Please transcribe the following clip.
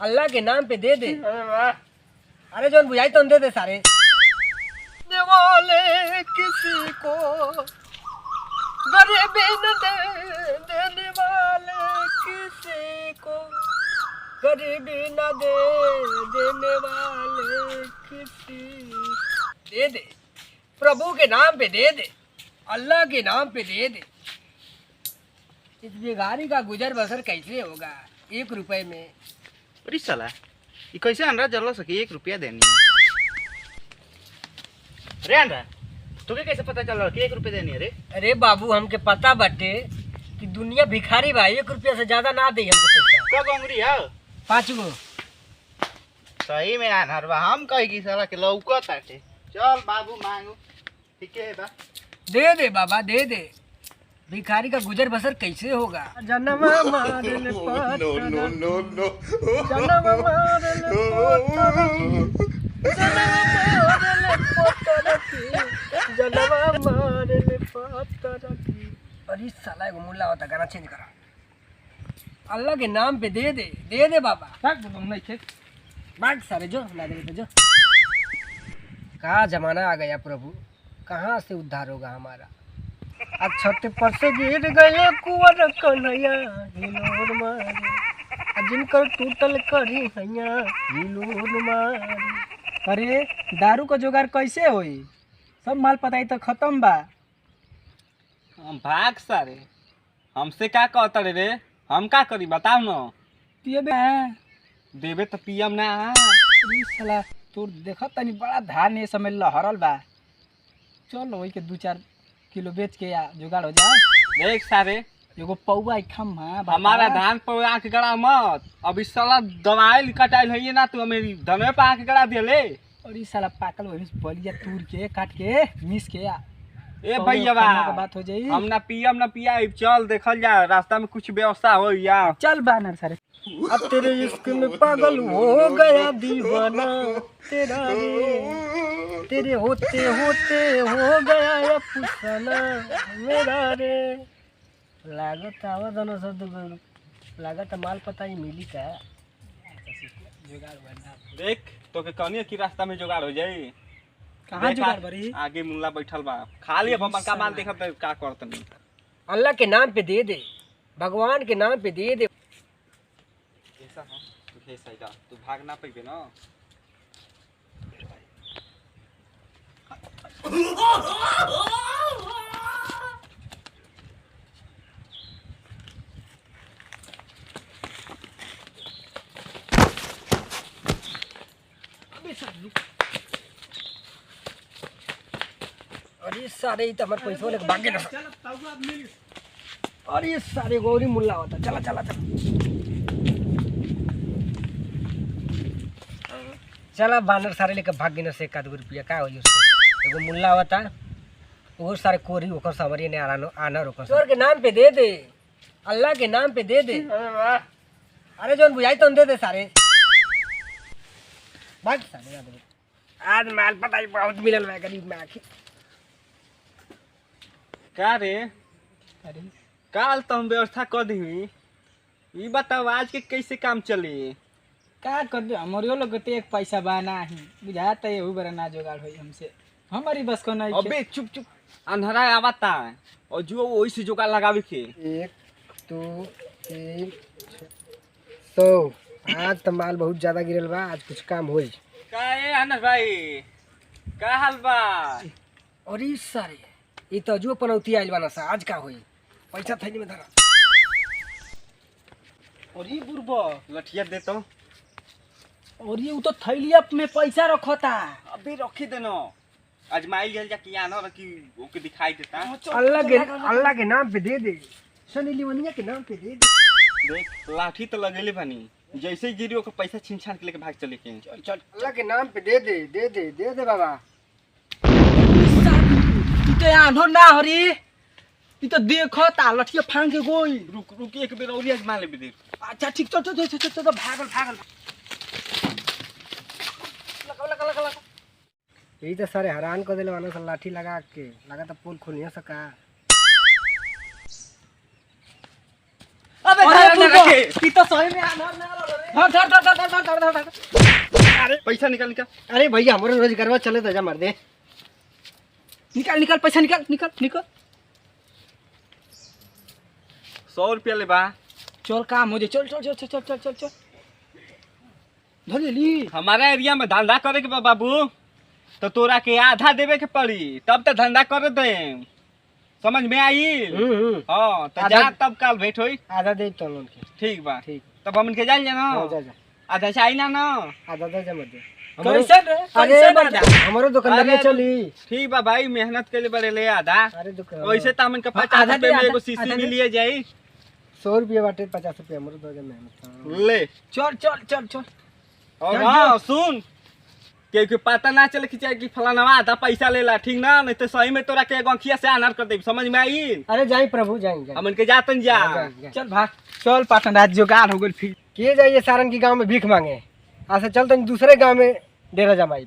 अल्लाह के नाम पे दे दे। अरे जोन बुझाई तो दे दे सारे। देने वाले किसी को गरीबी न दे, देने वाले किसी को गरीबी न दे, देने वाले किसी दे दे। प्रभु के नाम पे दे दे, अल्लाह के नाम पे दे दे। इस बेगारी का गुजर बसर कैसे होगा 1 रुपए में? अरे साला ये कैसे अनरा जल सके 1 रुपया देनी है? अरे अनरा तुके कैसे पता चल रहा कि 1 रुपया देनी है रे? अरे बाबू हमके पता बाटे कि दुनिया भिखारी बा, 1 रुपया से ज्यादा ना दे हमको पैसा। क्या गोंगरी है? 5 गो। सही में अनरवा हम कही की साला के लौकत आटे। चल बाबू मांगू ठीक है बा। दे दे बाबा दे दे। भिखारी का गुजर बसर कैसे होगा? जन्म मारल पत्थर, जन्म मारल पत्थर की। अरे साला एगो मुल्ला होता, गाना चेंज करा। अल्लाह के नाम पे दे दे, दे दे बाबा। नहीं थे बात सारे जो ना दे तो जो। कहाँ जमाना आ गया प्रभु, कहाँ से उद्धार होगा हमारा? अब छत पर से गिर गए कुंवर कन्हैया, हिलोर मारे जिनकर टूटल करी हैया, हिलोर मारे। अरे दारू का जुगाड़ कैसे होई? सब माल पताई तो खत्म बा। हम भाग सारे हमसे क्या कहता रे? हम का करी बताओ न? पियबे देवे तो पियम ना। अरे साला तोर देखत तनी बड़ा धान ये समय लहरल बा। चल वही के 2-4 किलो बेच के या जुगाड़ हो जाए। देख सारे एगो पौवा खम हां हमारा धान पर आंख गड़ा मत। अभी साला दवाई कटाइल है ना, तू मेरी धने पे आंख गड़ा दिले। अरे साला पाकल वही बलिया तूर के काट के मिस के या ए भैया बात हो जाई। हम ना पियम ना पिया। चल देखल जा रास्ता में कुछ व्यवस्था हो या। चल बानर सारे। अब तेरे इश्क में पागल हो गया दीवाना तेरा रे, तेरे होते होते हो गया अफसाना मेरा रे। लागत आवाज न सद लागत माल पता ही मिली का जुगाड़ बना। देख तो के कहनी की रास्ता में जुगाड़ हो जाई। कहां जुगाड़ बरी? आगे मुल्ला बैठल बा, खाली अब का माल देखत का करत नहीं। अल्लाह के नाम पे दे दे, भगवान के नाम पे दे दे। ऐसा है तू ऐसा जा, तू भाग ना पाइबे ना। अरे सारे ही तो हमारे पैसों लेके भाग गए ना। अरे सारे गौरी मुल्ला होता। चला चला चला चला बानर सारे लेके भाग गए ना से 1 रुपया का होई उसको। एगो मुल्ला होता वो सारे कोरी ओकर समरी ने आना रोकर। चोर के नाम पे दे दे, अल्लाह के नाम पे दे दे। अरे जोन बुझाई तो दे दे सारे। भाग सारे आज माल पता ही बहुत मिलल है गरीब में आखिर। का रे अरे काल तो हम व्यवस्था कर दी। ये बताओ आज के कैसे काम चली? का कर दे हमरो लोग के एक पैसा बाना ही बुझाता है यही बरा ना जुगाड़ होई हमसे। हमारी बस को नहीं। अबे चुप चुप अंधेरा आवता है और जो वही से जुगाड़ लगावे के। 1 2 3 100। आज तो माल बहुत ज्यादा गिरल बा, आज कुछ काम होई। का ए अनस भाई का हाल बा? अरे सारे ये तो जो पनौती आइल बाना सा, आज का होई? पैसा थैली में धरा। और ये बुरबा लठिया दे तो। और ये तो थैलिया में पैसा रखता। अबे रखी देनो अजमाइल जल जा कि आना रखी ओके दिखाई देता। अल्लाह के नाम पे दे दे, सनी लिवनिया के नाम पे दे दे। देख लाठी तो लगेले बनी, जैसे ही गिरी ओकर पैसा छीन छान के लेके भाग चले के। चल चल अल्लाह के नाम पे दे दे, दे दे दे दे बाबा। तू तो आंधो ना हरी, ई तो देखता लठिया फांग के गोई। रुक रुक एक बेर और आजमा ले दे। अच्छा ठीक चल चल चल चल भागल भागल। लगा यही तो सारे हैरान कर दिले वाला सा लाठी लगा के। लगा तो पोल खोलिया सका। अबे धर ना तू रखे। ई तो सही में अनार ना धर धर धर धर धर धर धर अरे पैसा निकाल निकाल। अरे भैया हमारे रोज करवा चले तो जा मार दे। निकाल निकाल पैसा निकाल निकाल निकाल 100 रुपया ले बा। चल काम हो जाए चल चल चल चल चल चल चल धर ले ली हमारा एरिया में धंधा करे के बा बाबू, तो तोरा के आधा देवे के पड़ी, तब तो धंधा कर दे। समझ में आई? हाँ तो जा, तब कल भेंट होई। आधा दे तो लोन के। ठीक बा, ठीक। तब हमन के जाइल ना। हाँ, जा जा आधा चाहिए ना ना। आधा दे जा मत दे। कैसे रे अरे कैसे बड़ा हमारो दुकानदारी अरे, चली। ठीक बा भाई, मेहनत के लिए बड़े ले आधा। अरे दुकान वैसे तो हमन के हाँ, 50 आधा रुपए दे, में एगो आधा शीशी दे। मिलिए जाई। 100 रुपया बाटे 50 रुपया हमारो दो जा मेहनत। ले चल चल चल चल और चल, हाँ सुन के पता ना चले कि चाहे कि फलाना आधा पैसा लेला, ठीक ना? नहीं तो सही में तोरा के एगो अखिया से अनार कर दे। समझ में आई? अरे जाई प्रभु जाएंगे। हमन के जातन जा। चल भाग चल पाटन रात जुगाड़ हो गइल फिर के जाइए सारन की गांव में भीख मांगे। आज से चल तो दूसरे गांव में डेरा जमाई।